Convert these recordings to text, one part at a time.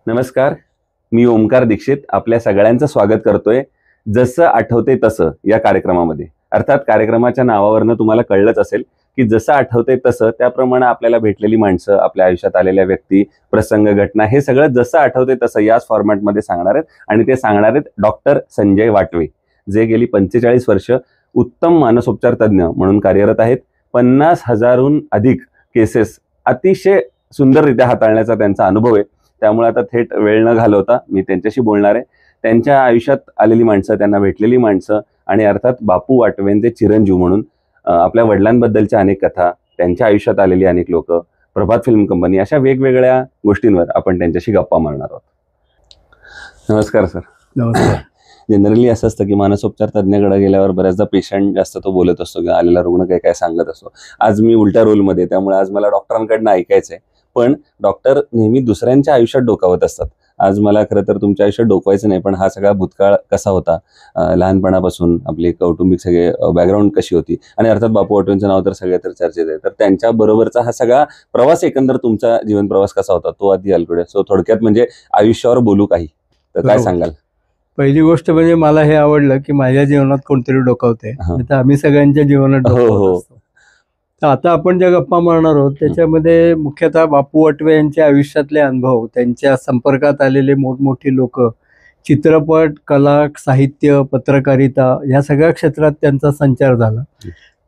नमस्कार, मी ओमकार दीक्षित आपल्या सगळ्यांचं स्वागत करतोय जसं आठवते तसं या कार्यक्रमामध्ये. अर्थात कार्यक्रमाच्या नावावरनं तुम्हाला कळलंच असेल की जसं आठवते तसं त्याप्रमाणे आपल्याला भेटलेली माणसं, आपल्या आयुष्यात आलेल्या व्यक्ती, प्रसंग, घटना हे सगळं जसं आठवते तसं याच फॉर्मॅटमध्ये सांगणार आहेत. आणि ते सांगणार आहेत डॉक्टर संजय वाटवे, जे गेली 45 वर्ष उत्तम मानसोपचार तज्ज्ञ म्हणून कार्यरत आहेत. 50,000हून अधिक केसेस अतिशय सुंदररित्या हाताळण्याचा त्यांचा अनुभव आहे. त्यामुळे आता थेट वेळ न घालवता मी त्यांच्याशी बोलणार आहे. त्यांच्या आयुष्यात आलेली माणसं, त्यांना भेटलेली माणसं आणि अर्थात बापू वाटवेंचे चिरंजीव म्हणून आपल्या वडिलांबद्दलच्या अनेक कथा, त्यांच्या आयुष्यात आलेली अनेक लोक, प्रभात फिल्म कंपनी, अशा वेगवेगळ्या गोष्टींवर आपण त्यांच्याशी गप्पा मारणार आहोत. नमस्कार सर. नमस्कार. जनरली असं असतं की मानसोपचार तज्ञाकडे गेल्यावर बऱ्याचदा पेशंट जास्त तो बोलत असतो किंवा आलेला रुग्ण काय काय सांगत असतो. आज मी उलट्या रोलमध्ये, त्यामुळे आज मला डॉक्टरांकडनं ऐकायचंय. पण डॉक्टर नेहमी दुसऱ्यांच्या आयुष्यात डोकावत असतात. आज मला खरं तर तुमच्या आयुष्यात डोकवायचं नाही, पण हा सगळा भूतकाळ कसा होता, लहानपणापासून आपली कौटुंबिक सगळे बॅकग्राऊंड कशी होती, आणि अर्थात बापू वाटवेंचं नाव तर सगळ्या तर चर्चेत आहे, तर त्यांच्या बरोबरचा हा सगळा प्रवास, एकंदर तुमचा जीवन प्रवास कसा होता तो आधी ऐकूया. सो थोडक्यात म्हणजे आयुष्यावर बोलू काही, तर काय सांगाल? पहिली गोष्ट म्हणजे मला हे आवडलं की माझ्या जीवनात कोणतरी डोकावते, तर आम्ही सगळ्यांच्या जीवनात डोकावत असतो. तर आता आपण ज्या गप्पा मारणार आहोत त्याच्यामध्ये मुख्यतः बापू वाटवे यांच्या आयुष्यातले अनुभव, त्यांच्या संपर्कात आलेले मोठमोठी लोक, चित्रपट, कला, साहित्य, पत्रकारिता या सगळ्या क्षेत्रात त्यांचा संचार झाला.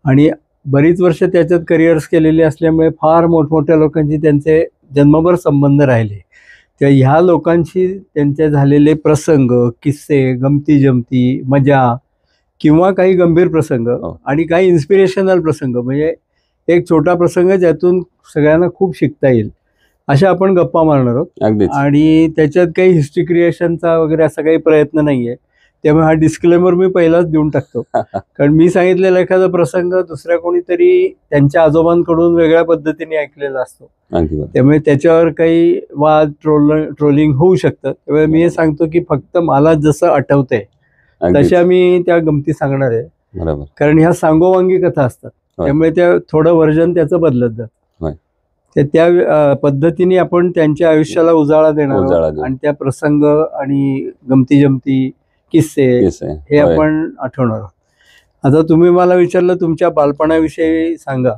आणि बरीच वर्ष त्याच्यात करिअर्स केलेली असल्यामुळे फार मोठमोठ्या लोकांची त्यांचे जन्मभर संबंध राहिले. त्या ह्या लोकांशी त्यांचे झालेले प्रसंग, किस्से, गमती जमती, मजा किंवा काही गंभीर प्रसंग आणि काही इन्स्पिरेशनल प्रसंग, म्हणजे एक छोटा प्रसंग ज्यातून सगळ्यांना खूप शिकता येईल, अशा आपण गप्पा मारणार आहोत. आणि त्याच्यात काही हिस्ट्री क्रिएशनचा वगैरे असा काही प्रयत्न नाहीये, त्यामुळे हा डिस्क्लेमर मी पहिलाच देऊन टाकतो. कारण मी सांगितलेला एखादा प्रसंग दुसऱ्या कोणीतरी त्यांच्या आजोबांकडून वेगळ्या पद्धतीने ऐकलेला असतो, त्यामुळे त्याच्यावर काही वाद, ट्रोलिंग होऊ शकतं. त्यामुळे मी हे सांगतो की फक्त मला जसं आठवतंय तशा मी त्या गमती सांगणार आहे. कारण ह्या सांगोवांगी कथा असतात, त्यामुळे त्या थोडं व्हर्जन त्याचं बदलत जातं. त्या पद्धतीने आपण त्यांच्या आयुष्याला उजाळा देणार आहोत आणि त्या प्रसंग आणि गमती जमती, किस्से हे आपण आठवणार आहोत. आता तुम्ही मला विचारलं तुमच्या बालपणाविषयी सांगा,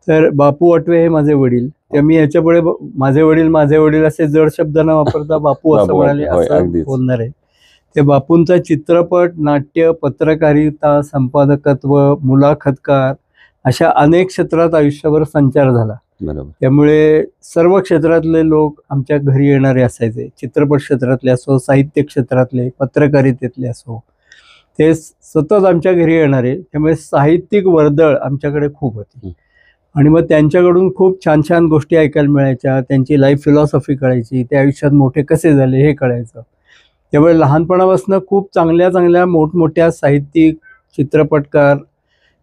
तर बापू वाटवे हे माझे वडील. त्या मी ह्याच्यापुढे माझे वडील असे जड शब्द न वापरता बापू असं म्हणाले, असं बोलणार आहे. ते बापूंचा चित्रपट, नाट्य, पत्रकारिता, संपादकत्व, मुलाखतकार अशा अनेक क्षेत्रात आयुष्यभर संचार झाला. त्यामुळे सर्व क्षेत्रातले लोक आमच्या घरी येणारे असायचे. चित्रपट क्षेत्रातले असो, साहित्य क्षेत्रातले, पत्रकारितेतले असो, ते सतत आमच्या घरी येणारे. त्यामुळे साहित्यिक वर्दळ आमच्याकडे खूप होती. आणि मग त्यांच्याकडून खूप छान छान गोष्टी ऐकायला मिळायच्या. त्यांची लाईफ फिलॉसॉफी कळायची, ते आयुष्यात मोठे कसे झाले हे कळायचं. त्यामुळे लहानपणापासून खूप चांगल्या मोठमोठ्या साहित्यिक, चित्रपटकार,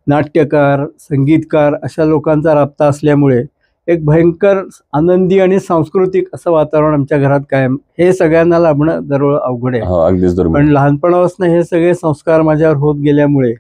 नाट्यकार, संगीतकार अशा लोकांचा राबता असल्यामुळे एक भयंकर आनंदी आणि सांस्कृतिक असं वातावरण आमच्या घरात कायम. हे सगळ्यांना लाभणं जवळ अवघड आहे, पण लहानपणापासून हे सगळे संस्कार माझ्यावर होत गेल्यामुळे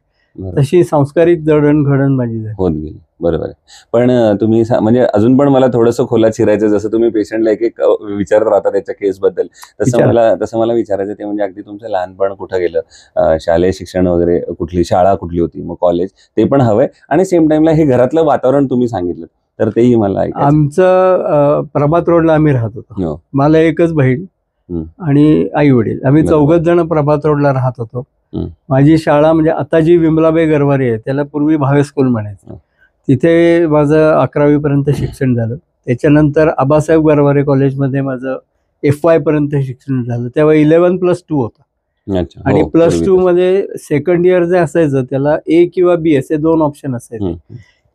तशी सांस्कारिक जडणघडण माझी होत गेली. बरोबर आहे. पण तुम्ही म्हणजे अजून पण मला थोडंसं खोलात शिरायचं, जसं तुम्ही पेशंटला एक एक विचारत राहता त्याच्या केसबद्दल, तसं मला विचारायचं ते म्हणजे अगदी तुमचं लहानपण कुठं गेलं, शालेय शिक्षण वगैरे, कुठली शाळा कुठली होती, मग कॉलेज, ते पण हवंय. आणि सेम टाइमला हे घरातलं वातावरण तुम्ही सांगितलं तर तेही मला ऐकायचं. आमचं प्रभात रोडला आम्ही राहत होतो. मला एकच बहीण आणि आई वडील, आम्ही 4 जण प्रभात रोडला राहत होतो. माझी शाळा म्हणजे आता जी विमलाबाई गरवारे आहे त्याला पूर्वी भावे स्कूल म्हणायचं, तिथे माझं 11वी पर्यंत शिक्षण झालं. त्याच्यानंतर आबासाहेब गरवारे कॉलेजमध्ये माझं FY पर्यंत शिक्षण झालं. तेव्हा 11+2 होता. आणि +2 मध्ये सेकंड इयर जे असायचं त्याला A किंवा B असे 2 ऑप्शन असायचे.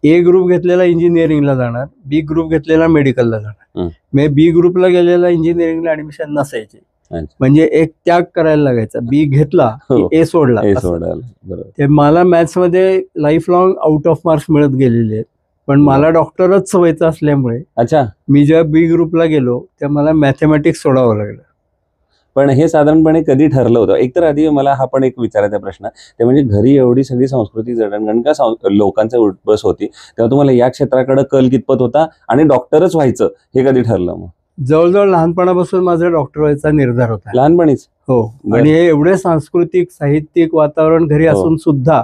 A ग्रुप घेतलेला इंजिनिअरिंगला जाणार, B ग्रुप घेतलेला मेडिकलला जाणार. मी B ग्रुपला गेलेला इंजिनिअरिंगला ऍडमिशन नसायचे, म्हणजे एक त्याग करायला लागायचा. B घेतला की A सोडला. ते मला मॅथ्स मध्ये life long out of marks मिळत गेलेले आहेत, पण मला डॉक्टरच व्हायचं असल्यामुळे मी जेव्हा B ग्रुपला गेलो तेव्हा मला मॅथमॅटिक्स सोडावं लागलं. पण हे साधारणपणे कधी ठरलं होतं? एकतर आधी मला हा पण एक विचारायचा प्रश्न, ते म्हणजे घरी एवढी सगळी सांस्कृतिक जडणघडण का लोकांचं उठबस होती, तेव्हा तुम्हाला या क्षेत्राकडे कल कितपत होता आणि डॉक्टरच व्हायचं हे कधी ठरलं? मग जवळजवळ लहानपणापासून माझा डॉक्टर व्हायचा निर्धार होता. लहानपणीच? हो. आणि हे एवढे सांस्कृतिक साहित्यिक वातावरण घरी असून सुद्धा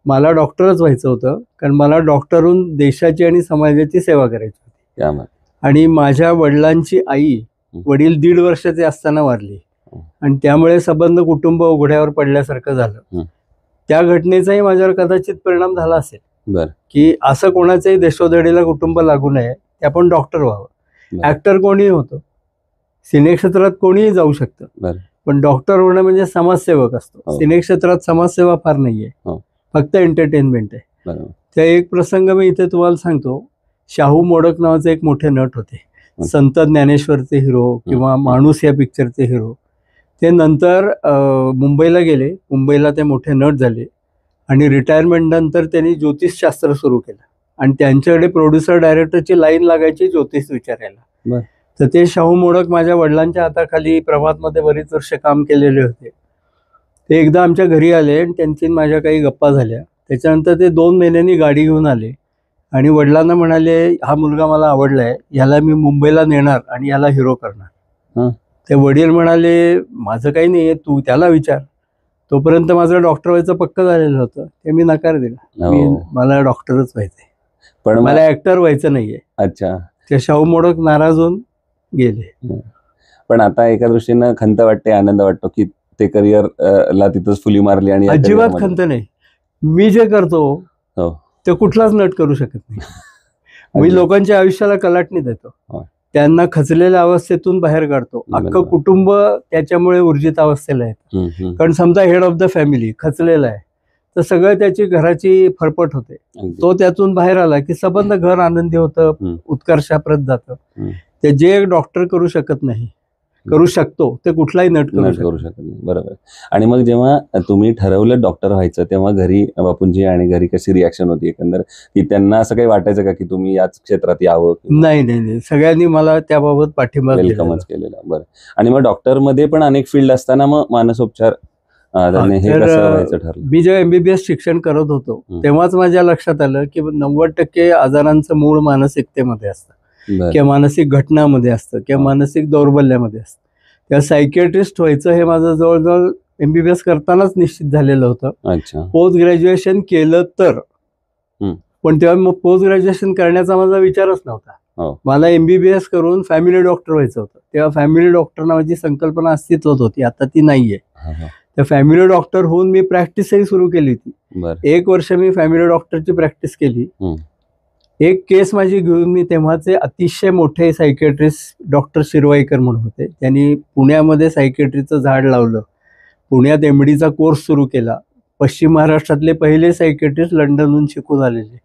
मला डॉक्टरच व्हायचं होतं, कारण मला डॉक्टरहून देशाची आणि समाजाची सेवा करायची होती. आणि माझ्या वडिलांची आई, वडील 1.5 वर्षाचे असताना वारली आणि त्यामुळे संबंध कुटुंब उघड्यावर पडल्यासारखं झालं. त्या घटनेचाही माझ्यावर कदाचित परिणाम झाला असेल की असं कोणाच्याही देशोधडीला कुटुंब लागू नये, की आपण डॉक्टर व्हावं. ऍक्टर कोणीही होतं, सिने क्षेत्रात कोणीही जाऊ शकतं, पण डॉक्टर होणं म्हणजे समाजसेवक असतो. सिने क्षेत्रात समाजसेवा फार नाहीये, फक्त एंटरटेनमेंट आहे. त्या एक प्रसंग मी इथे तुम्हाला सांगतो. शाहू मोडक नावाचे एक मोठे नट होते, संत ज्ञानेश्वरचे हिरो किंवा माणूस या पिक्चरचे हिरो. ते नंतर मुंबईला गेले, मुंबईला ते मोठे नट झाले आणि रिटायरमेंट नंतर त्यांनी ज्योतिषशास्त्र सुरू केलं आणि त्यांच्याकडे प्रोड्युसर डायरेक्टरची लाईन लागायची ज्योतिष विचारायला. तर ते शाहू मोडक माझ्या वडिलांच्या हाताखाली प्रभातमध्ये बरीच वर्ष काम केलेले होते. ते एकदा आमच्या घरी आले आणि त्यांची माझ्या काही गप्पा झाल्या. त्याच्यानंतर ते 2 महिन्यांनी गाडी घेऊन आले आणि वडिलांना म्हणाले, हा मुलगा मला आवडलाय, याला मी मुंबईला नेणार आणि याला हिरो करणार. ते वडील म्हणाले, माझं काही नाही, तू त्याला विचार. तोपर्यंत माझं डॉक्टर व्हायचं पक्क झालेलं होतं. ते मी नकार दिला, मला डॉक्टरच व्हायचंय, पण मला ऍक्टर व्हायचं नाहीये. अच्छा. ते शाहू मोडक नाराज होऊन गेले. पण आता एका दृष्टीनं खंत वाटते, आनंद वाटतो की ते करिअर ला तिथंच फुली मारली. आणि अजिबात खंत नाही. मी जे करतो ते कुठलाच नट करू शकत नाही. मी लोकांच्या आयुष्याला कलाटणी देतो, त्यांना खचलेल्या अवस्थेतून बाहेर काढतो. अख्खं कुटुंब त्याच्यामुळे ऊर्जित अवस्थेला आहे. कारण समजा हेड ऑफ द फॅमिली खचलेला आहे, तर सगळं त्याची घराची फरफट होते. तो त्यातून बाहेर आला की संबंध घर आनंदी होतं, उत्कर्षाप्रत जातं. ते जे एक डॉक्टर करू शकत नाही, करू शकतो ते कुठलाही नट करू शकत नाही. बरोबर. आणि मग जेव्हा तुम्ही ठरवलं डॉक्टर व्हायचं, तेव्हा घरी बापूंजी आणि घरी कशी रिॲक्शन होती एकंदर, की त्यांना असं काही वाटायचं का की तुम्ही याच क्षेत्रात यावं? नाही नाही नाही, सगळ्यांनी मला त्याबाबत पाठिंबा वेलकमच केलेला. बरं. आणि मग डॉक्टर मध्ये पण अनेक फील्ड असताना मग मानसोपचार हे कसं व्हायचं ठरलं? मी जेव्हा MBBS शिक्षण करत होतो तेव्हाच माझ्या लक्षात आलं की 90% आजारांचं मूळ मानसिकतेमध्ये असतं किंवा मानसिक घटनामध्ये असतं किंवा मानसिक दौर्बल्यामध्ये असतं. त्या सायकियाट्रिस्ट व्हायचं हे माझं जवळजवळ MBBS करतानाच निश्चित झालेलं होतं. पोस्ट ग्रॅज्युएशन केलं तर, पण तेव्हा मग पोस्ट ग्रॅज्युएशन करण्याचा माझा विचारच नव्हता. मला MBBS करून फॅमिली डॉक्टर व्हायचं होतं. तेव्हा फॅमिली डॉक्टर नावाची संकल्पना अस्तित्वात होती, आता ती नाहीये. त्या फॅमिली डॉक्टर होऊन मी प्रॅक्टिसही सुरू केली होती. 1 वर्ष मी फॅमिली डॉक्टरची प्रॅक्टिस केली. एक केस माझी घेऊन मी तेव्हाचे अतिशय मोठे सायकियाट्रिस्ट डॉक्टर शिरवाईकर म्हणून होते, त्यांनी पुण्यामध्ये सायकियाट्रीचं झाड लावलं, पुण्यात MDचा कोर्स सुरू केला. पश्चिम महाराष्ट्रातले पहिले सायकियाट्रिस्ट लंडनहून शिकून आलेले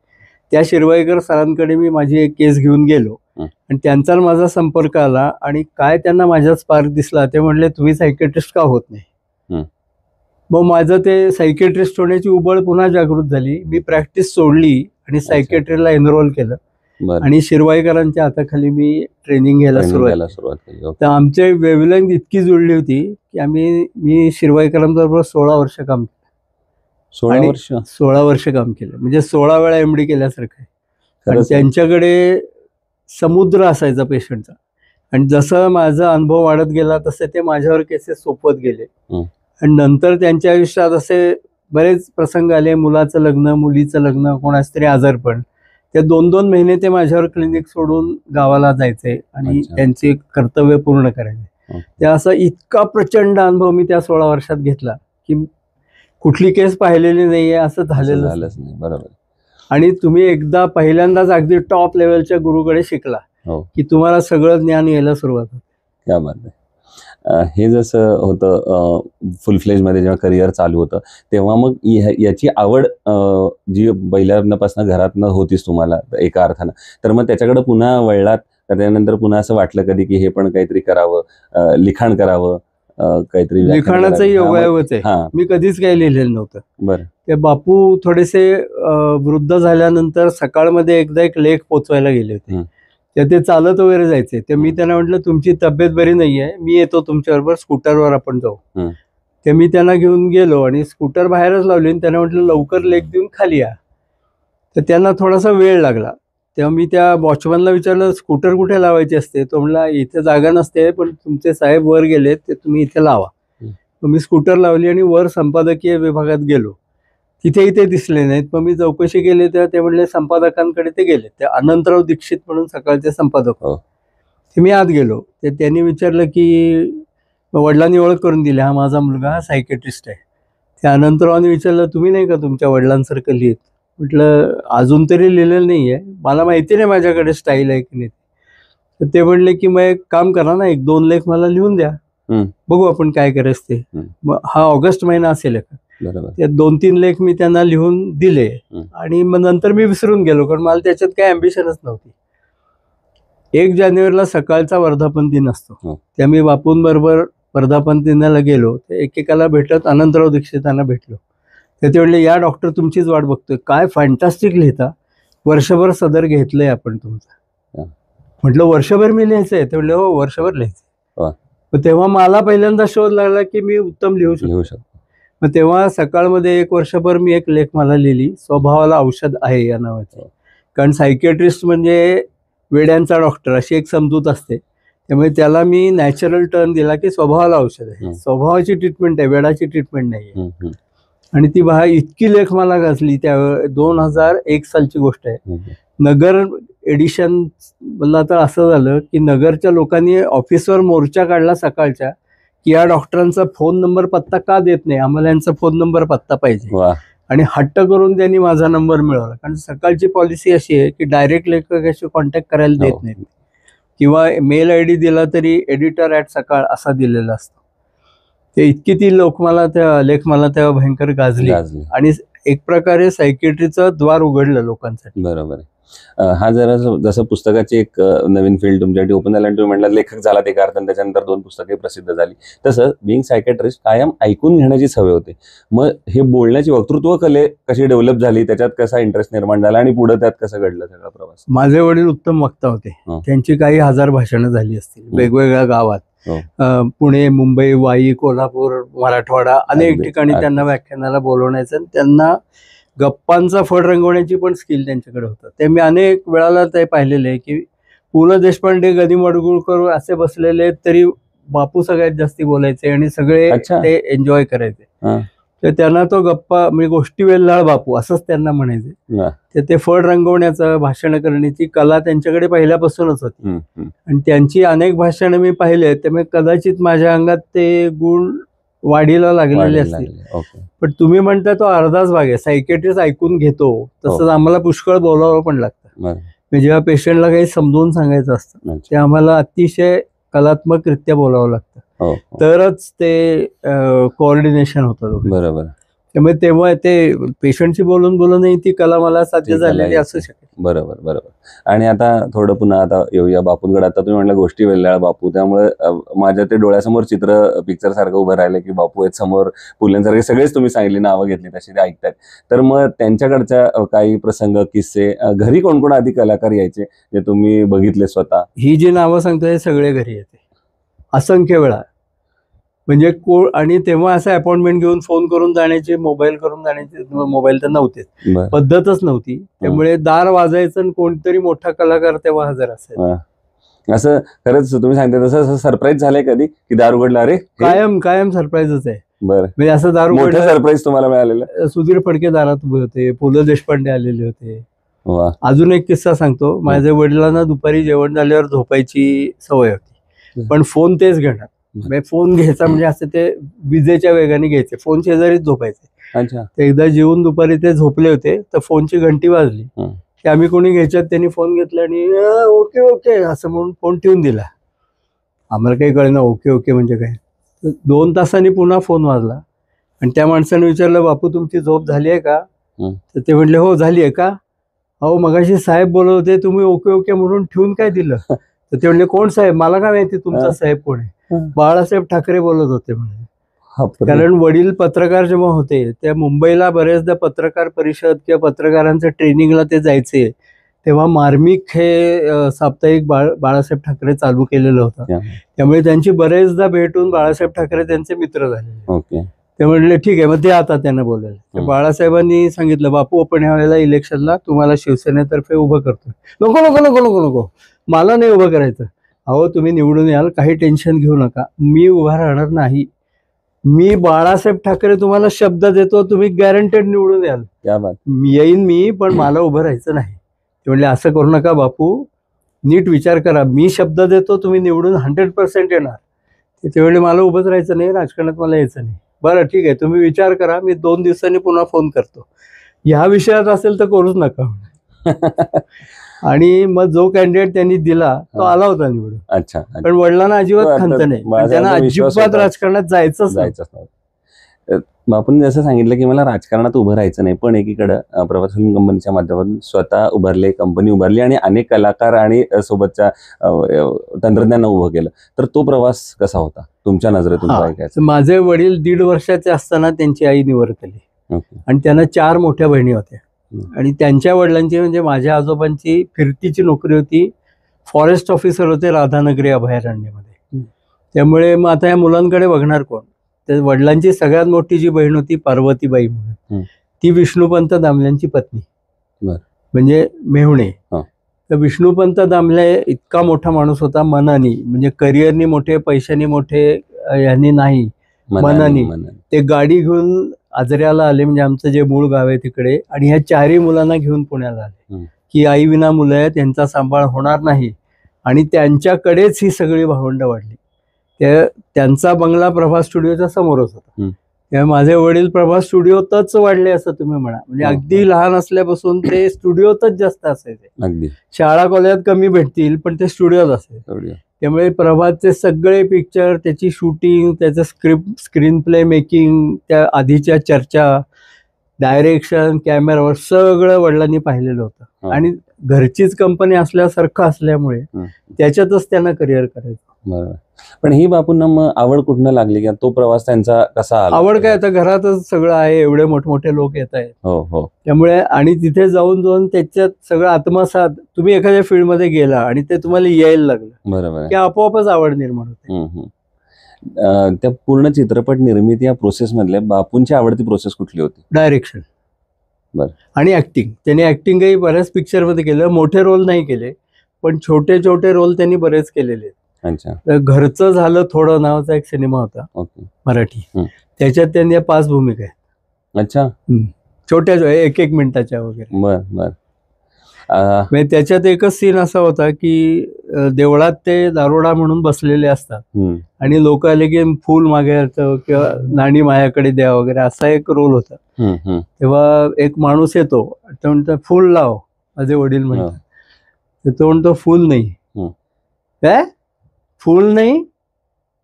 त्या शिरवाईकर सरांकडे मी माझी एक केस घेऊन गेलो आणि त्यांचा माझा संपर्क आला आणि काय त्यांना माझ्यात स्पार्क दिसला. ते म्हणले, तुम्ही सायकियाट्रिस्ट का होत नाही? मग माझं ते सायकियाट्रिस्ट होण्याची उबळ पुन्हा जागृत झाली. मी प्रॅक्टिस सोडली आणि सायकियाट्रीला एनरोल केलं आणि शिरवाईकरांच्या हाताखाली मी ट्रेनिंग घ्यायला सुरुवात केली. तर आमचे वेव्हलेंथ इतकी जुळली होती की मी शिरवाईकरांबरोबर 16 वर्ष काम केलं. 16 वर्ष काम केलं म्हणजे 16 वेळा MD केल्यासारखं आहे. आणि त्यांच्याकडे समुद्र असायचा पेशंटचा आणि जसं माझा अनुभव वाढत गेला तसे ते माझ्यावर केसेस सोपवत गेले. आणि नंतर त्यांच्या आयुष्यात असे बरेच प्रसंग आले, मुलाचं लग्न, मुलीचं लग्न, कोणाच तरी आजारपण. ते 2-2 महिने ते माझ्यावर क्लिनिक सोडून गावाला जायचे आणि त्यांचे कर्तव्य पूर्ण करायचे. ते असा इतका प्रचंड अनुभव मी त्या 16 वर्षात घेतला की कुठली केस पाहिलेली नाहीये असं झालेलंच नाही. बरोबर. आणि तुम्ही एकदा पहिल्यांदाच अगदी टॉप लेवलच्या गुरुकडे शिकला की तुम्हाला सगळं ज्ञान यायला सुरुवात होते. क्या बात आहे. हे जसं होतं फुल फ्लेज मध्ये जेव्हा करिअर चालू होतं तेव्हा मग याची आवड जी पहिल्यापासून घरातनं होतीच तुम्हाला एका अर्थानं, तर मग त्याच्याकडे पुन्हा वळलात त्यानंतर पुन्हा असं वाटलं कधी की हे पण काहीतरी करावं, लिखाण करावं, काहीतरी? लिखाणाचंही योगायोगच आहे. मी कधीच काही लिहिलेलं नव्हतं. बरं. ते बापू थोडेसे वृद्ध झाल्यानंतर सकाळमध्ये एकदा एक लेख पोचवायला गेले होते. ते चालत वगैरे जायचे. ते मी त्यांना म्हटलं, तुमची तब्येत बरी नाहीये, मी येतो तुमच्याबरोबर, स्कूटरवर आपण जाऊ. ते मी त्यांना घेऊन गेलो आणि स्कूटर बाहेरच लावली आणि त्यांना म्हटलं लवकर लेख देऊन खाली या. तर त्यांना थोडासा वेळ लागला. तेव्हा मी त्या वॉचमॅनला विचारलं स्कूटर कुठे लावायची असते. तो म्हणला इथे जागा नसते, पण तुमचे साहेब वर गेले ते तुम्ही इथे लावा. मग मी स्कूटर लावली आणि वर संपादकीय विभागात गेलो. तिथे इथे दिसले नाहीत. मग मी चौकशी केली तर ते म्हणले संपादकांकडे ते गेले. ते अनंतराव दीक्षित म्हणून सकाळचे संपादक होते. ते मी आत गेलो. ते त्यांनी विचारलं की वडिलांनी ओळख करून दिली, हा माझा मुलगा हा सायकेट्रिस्ट आहे. त्या अनंतरावांनी विचारलं तुम्ही नाही का तुमच्या वडिलांसारखं लिहित. म्हटलं अजून तरी लिहिलेलं नाही आहे, मला माहिती नाही माझ्याकडे स्टाईल आहे की नाही. तर ते म्हणले की मग एक काम करा ना, 1-2 लेख मला लिहून द्या, बघू आपण काय करायचं ते. मग हा ऑगस्ट महिना असेल का, त्यात 2-3 लेख मी त्यांना लिहून दिले. आणि मग नंतर मी विसरून गेलो, कारण मला त्याच्यात काही अँबिशनच नव्हती. 1 जानेवारीला सकाळचा वर्धापन दिन असतो. त्या मी बापूंबरोबर वर्धापन दिनाला गेलो. ते एकेकाला भेटत अनंतराव दीक्षितांना भेटलो. ते म्हणले या डॉक्टर तुमचीच वाट बघतोय, काय फॅन्टास्टिक लिहिता, वर्षभर सदर घेतलंय आपण तुमचं. म्हटलं वर्षभर मी लिहायचंय. ते म्हणले हो वर्षभर लिहायचंय. मग तेव्हा मला पहिल्यांदा शोध लागला की मी उत्तम लिहू शकतो. मग तेव्हा सकाळमध्ये 1 वर्षभर मी एक लेख मला लिहिली, स्वभावाला औषध आहे या नावाची. कारण सायकियाट्रिस्ट म्हणजे वेड्यांचा डॉक्टर अशी एक समजूत असते. त्यामुळे त्याला मी नॅचरल टर्न दिला की स्वभावाला औषध आहे, स्वभावाची ट्रीटमेंट आहे, वेडाची ट्रीटमेंट नाही. आणि ती इतकी लेख मला गाजली. त्या 2001 सालची गोष्ट आहे. नगर एडिशन मला तर असं झालं की नगरच्या लोकांनी ऑफिसवर मोर्चा काढला सकाळच्या की या डॉक्टरांचा फोन नंबर पत्ता का देत नाही, आम्हाला यांचा फोन नंबर पत्ता पाहिजे. आणि हट्ट करून त्यांनी माझा नंबर मिळवला. कारण सकाळची पॉलिसी अशी आहे की डायरेक्ट लेखकाशी कॉन्टॅक्ट करायला देत नाहीत, किंवा मेल ID दिला तरी editor@sakal असा दिलेला असतो. ते इतकी ती लेख मला तेव्हा भयंकर गाजली. आणि एक प्रकारे सायकियाट्रीचं द्वार उघडलं लोकांसाठी. बरोबर आहे. हा जरा जसं पुस्तकाची एक नवीन फील्ड तुमच्यासाठी ओपन झाला आणि तुम्ही म्हटलं लेखक झाला ते का अर्थाने त्याच्यानंतर 2 पुस्तके प्रसिद्ध झाली. तसं बिंग सायकियाट्रिस्ट कायम ऐकून घेण्याची सवय होते. मग हे बोलण्याची वक्तृत्व कले कशी डेव्हलप झाली, त्याच्यात कसा इंटरेस्ट निर्माण झाला आणि पुढे त्यात कसं घडलं सगळा प्रवास? माझे वडील उत्तम वक्ता होते. त्यांची काही 1000 भाषणं झाली असतील वेगवेगळ्या गावात. पुणे, मुंबई, वाई, कोल्हापूर, मराठवाडा अनेक ठिकाणी त्यांना व्याख्यानाला बोलवण्याचं. त्यांना गप्पांचा फड रंगवण्याची पण स्किल त्यांच्याकडे होतं. ते मी अनेक वेळाला ते पाहिलेले आहे की पु ल देशपांडे, गदी माडगूळकर असे बसलेले तरी बापू सगळ्यात जास्ती बोलायचे आणि सगळे ते एन्जॉय करायचे. तर त्यांना तो गप्पा म्हणजे गोष्टी वेल्हाळ बापू असंच त्यांना म्हणायचे. ते फड रंगवण्याचं, भाषण करण्याची कला त्यांच्याकडे पहिल्यापासूनच होती. आणि त्यांची अनेक भाषणं मी पाहिले, त्यामुळे कदाचित माझ्या अंगात ते गुण वाढीला लागलेले असतील. पण तुम्ही म्हणता तो अर्धाच भाग आहे. सायकियाट्रिस्ट ऐकून घेतो, तसंच आम्हाला पुष्कळ बोलावं पण लागतं. जेव्हा पेशंटला काही समजून सांगायचं असतं ते आम्हाला अतिशय कलात्मकरित्या बोलावं लागतं, तरच ते कोऑर्डिनेशन होतं. बरोबर. त्यामुळे तेव्हा ते पेशंटशी बोलूनही ती कला मला साध्य झालेली असू शकेल. बरोबर. आणि आता थोडं पुन्हा आता येऊया बापूंकडे. आता तुम्ही म्हटलं गोष्टी वेल्हाळ बापू, त्यामुळे माझ्या ते डोळ्यासमोर पिक्चर सारखं उभं राहिलं की बापू आहेत समोर, पुलंसारखे सगळेच तुम्ही सांगितली नावं घेतली तशी ते ऐकतात. तर मग त्यांच्याकडच्या काही प्रसंग, किस्से, घरी कोण कोण आधी कलाकार यायचे जे तुम्ही बघितले स्वतः? ही जी नावं सांगतो हे सगळे घरी येते असंख्य वेळा. म्हणजे आणि तेव्हा असं अपॉइंटमेंट घेऊन फोन करून जाण्याची, मोबाईल करून जाण्याची, मोबाईल तर नव्हतेच, पद्धतच नव्हती. त्यामुळे दार वाजायचं आणि कोणतरी मोठा कलाकार तेव्हा हजर असायचा. असं खरंच तुम्ही सांगता तसं सरप्राईज झालंय कधी की दार उघडला? अरे कायम सरप्राईजच आहे. बरं. म्हणजे असं दार उघडलं, सरप्राईज तुम्हाला मिळालेलं? सुधीर फडके दारात उभे होते, पु ल देशपांडे आलेले होते. अजून एक किस्सा सांगतो. माझ्या वडिलांना दुपारी जेवण झाल्यावर झोपायची सवय होती, पण फोन तेच घेणार. फोन घ्यायचा म्हणजे असं ते विजेच्या वेगाने घ्यायचे, फोन शेजारीच झोपायचे. ते एकदा जेवून दुपारी ते झोपले होते तर फोनची घंटी वाजली की आम्ही कोणी घ्यायच्यात, त्यांनी फोन घेतला आणि ओके असं म्हणून फोन ठेवून दिला. आम्हाला काही कळलं ओके म्हणजे काय. 2 तासांनी पुन्हा फोन वाजला आणि त्या माणसाने विचारलं बापू तुमची झोप झाली आहे का? तर ते म्हटले हो झाली आहे का? अहो मगाशी साहेब बोलत होते, तुम्ही ओके म्हणून ठेवून काय दिलं? तर ते म्हणले कोण साहेब? मला काय माहिती तुमचा साहेब कोण आहे? बाळासाहेब ठाकरे बोलत होते म्हणे. कारण वडील पत्रकार जेव्हा होते त्या मुंबईला बरेचदा पत्रकार परिषद किंवा पत्रकारांच्या ट्रेनिंगला ते जायचे, तेव्हा मार्मिक हे साप्ताहिक बाळासाहेब ठाकरे चालू केलेलं होतं. त्यामुळे त्यांची बरेचदा भेटून बाळासाहेब ठाकरे त्यांचे मित्र झाले. ते म्हणले ठीक आहे, मग ते आता त्यांना बोलायला. तर बाळासाहेबांनी सांगितलं, बापू आपण ह्या वेळेला इलेक्शनला तुम्हाला शिवसेनेतर्फे उभं करतोय. नको नको नको नको नको, मला नाही उभं करायचं. अहो तुम्ही निवडून याल, काही टेन्शन घेऊ नका, मी उभा राहणार नाही. मी बाळासाहेब ठाकरे तुम्हाला शब्द देतो, तुम्ही गॅरंटेड निवडून याल. येईन मी, पण मला उभं राहायचं नाही. ते म्हणले असं करू नका बापू, नीट विचार करा, मी शब्द देतो, तुम्ही निवडून 100% येणार. ते वेळी मला उभंच राहायचं नाही, राजकारणात मला यायचं नाही. बरं ठीक आहे, तुम्ही विचार करा, मी 2 दिवसांनी पुन्हा फोन करतो. ह्या विषयात असेल तर करूच नका. आणि मग जो कॅन्डिडेट त्यांनी दिला तो आला होता निवडून. अच्छा. पण वडिलांना अजिबात खंत नाही, त्यांना अजिबात राजकारणात जायचंच नव्हतं. आपण जसं सांगितलं की मला राजकारणात उभं राहायचं नाही, पण एकीकडे प्रभास फिल्म कंपनीच्या माध्यमातून स्वतः उभारले, कंपनी उभारली आणि अनेक कलाकार आणि सोबतच्या तंत्रज्ञांना उभं केलं. तर तो प्रवास कसा होता तुमच्या नजरेतून? माझे वडील 1.5 वर्षाचे असताना त्यांची आई निवर्तली आणि त्यांना 4 मोठ्या बहिणी होत्या. आणि त्यांच्या वडिलांची म्हणजे माझ्या आजोबांची फिरतीची नोकरी होती, फॉरेस्ट ऑफिसर होते राधानगरी अभयारण्यामध्ये. त्यामुळे मग आता या मुलांकडे बघणार कोण? त्या वडिलांची सगळ्यात मोठी जी बहीण होती पार्वतीबाई म्हणून, ती विष्णुपंत दामल्यांची पत्नी, म्हणजे मेहुणे. तर विष्णुपंत दामले इतका मोठा माणूस होता, मनानी, म्हणजे करिअरनी मोठे, पैशानी मोठे यांनी नाही, मनानी. ते गाडी घेऊन आजऱ्याला आले, म्हणजे आमचं जे मूळ गाव आहे तिकडे, आणि ह्या 4ही मुलांना घेऊन पुण्याला आले की आई विना मुलं आहेत, त्यांचा सांभाळ होणार नाही. आणि त्यांच्याकडेच ही सगळी भावंडं वाढली. त्यांचा बंगला प्रभास स्टुडिओच्या समोरच होता. त्यामुळे माझे वडील प्रभास स्टुडिओतच वाढले असं तुम्ही म्हणा. म्हणजे अगदी लहान असल्यापासून ते स्टुडिओतच जास्त असायचे. शाळा कॉलेजात कमी भेटतील, पण ते स्टुडिओत असायचे. त्यामुळे प्रभासचे सगळे पिक्चर, त्याची शूटिंग, त्याचं स्क्रीन प्ले मेकिंग, त्या आधीच्या चर्चा, डायरेक्शन, कॅमेरावर सगळं वडिलांनी पाहिलेलं होतं. आणि घरचीच कंपनी असल्यासारखं असल्यामुळे त्याच्यातच त्यांना करिअर करायचं. बरोबर. पण ही बापूंना मग आवड कुठनं लागली की तो प्रवास त्यांचा कसा आला? आवड काय, आता घरातच सगळं आहे, एवढे मोठमोठे लोक येत आहेत. त्यामुळे आणि तिथे जाऊन त्याच्यात सगळं आत्मसात, तुम्ही एखाद्या फील्डमध्ये गेला आणि ते तुम्हाला यायला लागलं, बरोबर, की आपोआपच आवड निर्माण होते. त्या पूर्ण चित्रपट निर्मिती या प्रोसेस मधले बापूंची आवडती प्रोसेस कुठली होती? डायरेक्शन आणि ऍक्टिंग. त्यांनी ऍक्टिंगही बऱ्याच पिक्चर मध्ये केलं, मोठे रोल नाही केले, पण छोटे छोटे रोल त्यांनी बरेच केलेले. अच्छा. घरचं झालं थोडं नावाचा एक सिनेमा होता मराठी, त्याच्यात त्यांनी 5 भूमिका आहेत. अच्छा. छोट्या 1-1 मिनिटाच्या वगैरे. बर. त्याच्यात एकच सीन असा होता की देवळात ते दारोडा म्हणून बसलेले असतात आणि लोक आले की फूल मागायचं किंवा नाणी माझ्याकडे द्या वगैरे, असा एक रोल होता. तेव्हा एक माणूस येतो, तो म्हणतो फूल लाव, माझे वडील म्हणतात. तो म्हणतो फूल नाही. काय फूल नाही,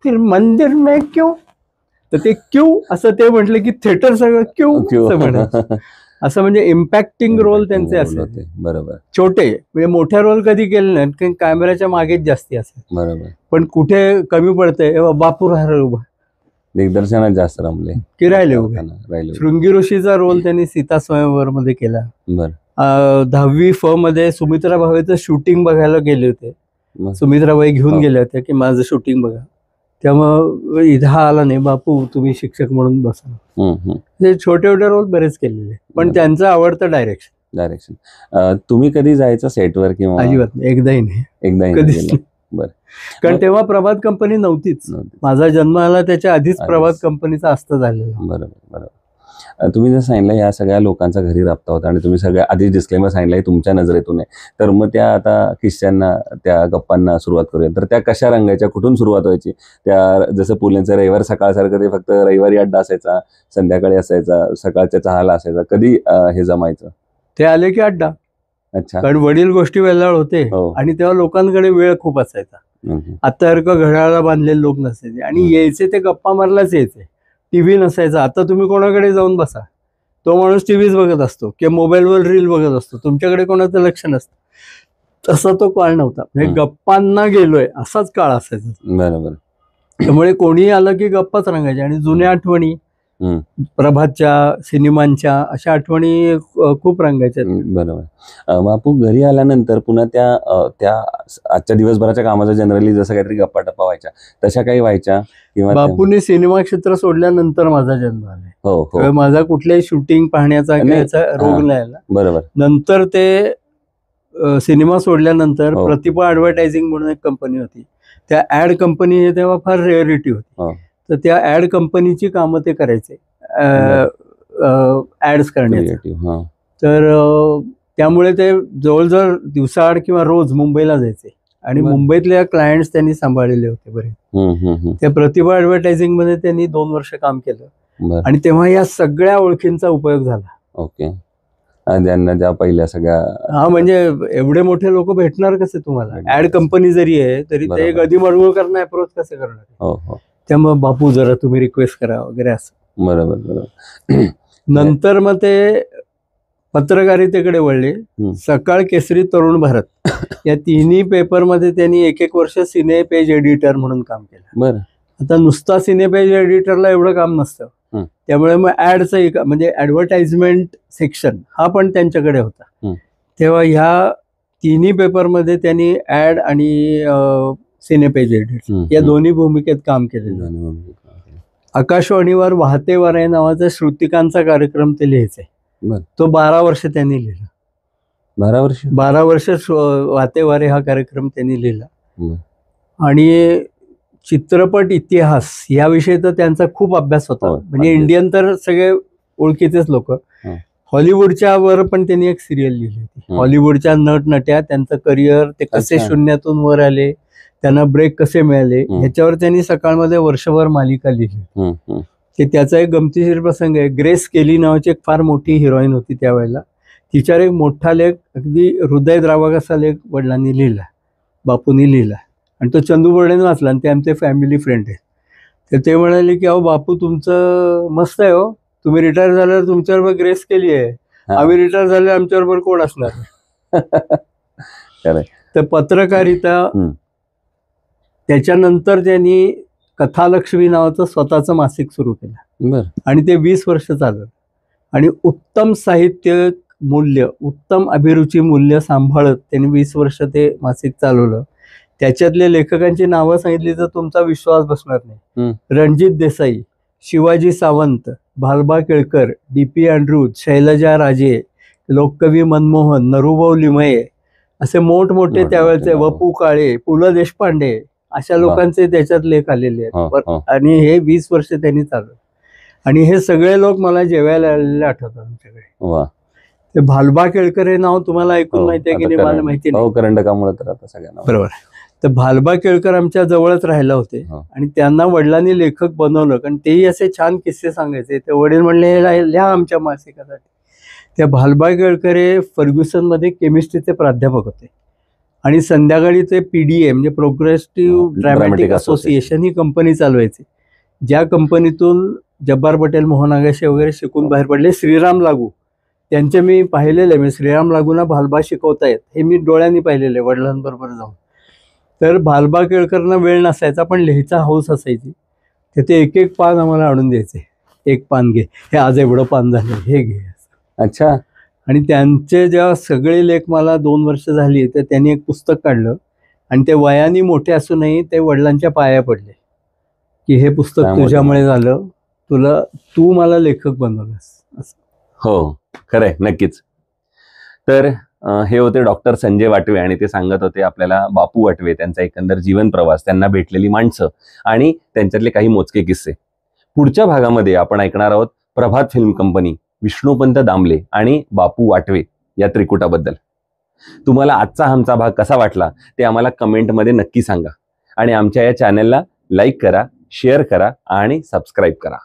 फिर मंदिर में क्यों? तर ते क्यों असं ते म्हटलं की थिएटर सगळं क्यों असं म्हणायचं. असं म्हणजे इम्पॅक्टिंग रोल त्यांचे असायचे. बरोबर. छोटे म्हणजे मोठ्या रोल कधी केले नाहीत, कारण कॅमेऱ्याच्या मागेच जास्ती असेल. बरोबर. पण कुठे कमी पडते, बापू राहिला उभा, दिग्दर्शनात जास्त रमले की राहिले उभे. शृंगी ऋषीचा रोल त्यांनी सीता स्वयंवर मध्ये केला. 10वी फ मध्ये सुमित्रा भावेचं शूटिंग बघायला गेले होते. सुमित्राबाई घेऊन गेल्या होत्या की माझं शूटिंग बघा. त्यामुळे इथं आला नाही, बापू तुम्ही शिक्षक म्हणून बसा. छोटे छोटे रोल बरेच केलेले, पण त्यांचं आवडतं डायरेक्शन. तुम्ही कधी जायचं सेटवर किंवा? अजिबात नाही, एकदाही नाही, कधीच. कारण तेव्हा प्रभात कंपनी नव्हतीच. माझा जन्म आला त्याच्या आधीच प्रभात कंपनीचा अस्त झालेला. बरोबर. तुम्ही जर सांगितलं या सगळ्या लोकांचा घरी राबता होता आणि तुम्ही सगळ्या आधी डिस्क्लेमर सांगितलं तुमच्या नजरेतून आहे, तर मग त्या आता किस्स्यांना, त्या गप्पांना सुरुवात करूया. तर त्या कशा रंगायच्या, कुठून सुरुवात व्हायची? त्या जसं पुलेंचं रविवार सकाळसारखं ते फक्त रविवारी अड्डा असायचा, संध्याकाळी असायचा, सकाळच्या चहाला असायचा, कधी हे जमायचं? ते आले की अड्डा. अच्छा. कारण वडील गोष्टी वेळेला होते आणि तेव्हा लोकांकडे वेळ खूप असायचा. आतासारखं घड्याळाला बांधलेले लोक नसायचे आणि यायचे ते गप्पा मारलाच यायचे. टीव्ही नसायचा. आता तुम्ही कोणाकडे जाऊन बसा, तो माणूस टीव्हीच बघत असतो किंवा मोबाईलवर रील बघत असतो, तुमच्याकडे कोणाचं लक्ष नसतं. तसा तो काळ नव्हता, म्हणजे गप्पांना गेलोय असाच काळ असायचा. बरोबर. त्यामुळे कोणीही आलं की गप्पाच रंगायचे आणि जुन्या आठवणी. प्रभातच्या, सिनेमांच्या अशा आठवणी खूप रंगायच्या. बरोबर. बापू घरी आल्यानंतर पुन्हा त्या आजच्या दिवसभराच्या कामाचा जनरली जसं काहीतरी गप्पा टप्पा व्हायच्या तशा काही व्हायच्या किंवा बापूने सिनेमा क्षेत्र सोडल्यानंतर माझा जन्म झाला. हो, माझा कुठल्याही शूटिंग पाहण्याचा रोग नाही आला. बरोबर. नंतर ते सिनेमा सोडल्यानंतर प्रतिभा ऍडव्हर्टायझिंग म्हणून एक कंपनी होती. त्या ऍड कंपनी हे तेव्हा फार रेअरिटी होती. तर त्या ऍड कंपनीची कामं ते करायचे, ऍड्स करण्याची. तर त्यामुळे ते जवळजवळ दिवसाआड किंवा रोज मुंबईला जायचे आणि मुंबईतल्या क्लायंट्स त्यांनी सांभाळलेले होते बरे. त्या प्रतिभा ऍडव्हर्टायझिंग मध्ये त्यांनी 2 वर्ष काम केलं आणि तेव्हा या सगळ्या ओळखींचा उपयोग झाला. ओके. ज्या पहिल्या सगळ्या म्हणजे एवढे मोठे लोक भेटणार कसे तुम्हाला? ऍड कंपनी जरी आहे तरी ते गदी मडगुळकरांना अप्रोच कसे करणार? त्यामुळे बापू जरा तुम्ही रिक्वेस्ट करा वगैरे असं. बरोबर. नंतर मग ते पत्रकारितेकडे वळले. सकाळ, केसरी, तरुण भारत या तिन्ही पेपरमध्ये त्यांनी 1-1 वर्ष सिने पेज एडिटर म्हणून काम केलं. बरं. आता नुसता सिने पेज एडिटरला एवढं काम नसतं. त्यामुळे मग ऍडचं म्हणजे ऍडव्हर्टाइजमेंट सेक्शन हा पण त्यांच्याकडे होता. तेव्हा ह्या तिन्ही पेपरमध्ये त्यांनी ऍड आणि सिने पेज एडिटर या दोन्ही भूमिकेत काम केलेलं. आकाशवाणीवर वाहते वारे नावाचा श्रुतिकांचा कार्यक्रम ते लिहायचे. तो 12 वर्ष त्यांनी लिहिला. 12 वर्ष वाहते वारे हा कार्यक्रम त्यांनी लिहिला. आणि चित्रपट इतिहास याविषयी तर त्यांचा खूप अभ्यास होता. म्हणजे इंडियन तर सगळे ओळखीचेच लोक. हॉलिवूडच्या वर पण त्यांनी एक सिरियल लिहिली होती. हॉलिवूडच्या नट नट्या त्यांचं करिअर ते कसे शून्यातून वर आले, त्यांना ब्रेक कसे मिळाले ह्याच्यावर त्यांनी सकाळमध्ये वर्षभर मालिका लिहिली. ते त्याचा एक गमतीशीर प्रसंग आहे. ग्रेस केली नावाची एक फार मोठी हिरोईन होती त्यावेळेला. तिच्यावर एक मोठा लेख, अगदी हृदयद्रावक असा लेख वडिलांनी लिहिला, बापूंनी लिहिला आणि तो चंदू बोर्डेने वाचला आणि ते आमचे फॅमिली फ्रेंड आहेत. तर ते म्हणाले की अहो बापू तुमचं मस्त आहे हो, तुम्ही रिटायर झाल्यावर तुमच्याबरोबर ग्रेस केली आहे, आम्ही रिटायर झाल्यावर आमच्याबरोबर कोण असणार? तर पत्रकारिता, त्याच्यानंतर त्यांनी कथालक्ष्मी नावाचं स्वतःचं मासिक सुरू केलं आणि ते 20 वर्ष चाललं. आणि उत्तम साहित्य मूल्य, उत्तम अभिरुची मूल्य सांभाळत त्यांनी 20 वर्ष ते मासिक चालवलं. त्याच्यातले लेखकांची नावं सांगितली तर तुमचा विश्वास बसणार नाही. रणजित देसाई, शिवाजी सावंत, भालबा केळकर, DP अँड्रूज, शैलजा राजे, लोककवी मनमोहन, नरूभाऊ लिमये असे मोठमोठे त्यावेळेचे, वपू काळे, पु ल देशपांडे अशा लोकांचे त्याच्यात लेख आलेले आहेत. आणि हे 20 वर्ष त्यांनी चालवलं. आणि हे सगळे लोक मला जेवायला आलेले आठवतात आमच्याकडे. ते भालबा केळकर हे नाव तुम्हाला ऐकून माहिती आहे की नाही मला माहिती नाही. करंडकामुळे तर आता सगळ्यांना बरोबर. तर भालबा केळकर आमच्या जवळच राहिला होते आणि त्यांना वडिलांनी लेखक बनवलं, कारण तेही असे छान किस्से सांगायचे. ते वडील म्हणले लिहा आमच्या मासिकासाठी. त्या भालबा केळकर हे फर्ग्युसनमध्ये केमिस्ट्रीचे प्राध्यापक होते आणि संध्याकाळी ते PDA म्हणजे प्रोग्रेसिव्ह ड्रॅमॅटिक असोसिएशन ही कंपनी चालवायची, ज्या कंपनीतून जब्बार पटेल, मोहन आगाशे वगैरे शिकून बाहेर पडले. श्रीराम लागू त्यांचे मी पाहिलेले, मी श्रीराम लागूंना भालबा शिकवतायत हे मी डोळ्यांनी पाहिलेले वडिलांबरोबर जाऊन. तर भालबा केळकरना वेळ नसायचा पण लिहायचा हौस असायची. तर ते 1-1 पान आम्हाला आणून द्यायचे. 1 पान घे, हे आज एवढं पान झालं, हे घे. अच्छा. आणि त्यांचे जेव्हा सगळे लेख मला 2 वर्ष झाली तर त्यांनी एक पुस्तक काढलं आणि ते वयाने मोठे असूनही ते वडिलांच्या पाया पडले की हे पुस्तक तुझ्यामुळे झालं, तू मला लेखक बनवलंस असं. हो खरंय, नक्कीच. तर हे होते डॉक्टर संजय वाटवे आणि ते सांगत होते आपल्याला बापू वाटवे, त्यांचा एकंदर जीवन प्रवास, त्यांना भेटलेली माणसं आणि त्यांच्यातले काही मोजके किस्से. पुढच्या भागामध्ये आपण ऐकणार आहोत प्रभात फिल्म कंपनी, विष्णुपंत दामले आणि बापू वाटवे या त्रिकुटाबद्दल. तुम्हाला आजचा आमचा भाग कसा वाटला ते आम्हाला कमेंटमध्ये नक्की सांगा आणि आमच्या या चॅनलला लाईक करा, शेअर करा आणि सबस्क्राईब करा.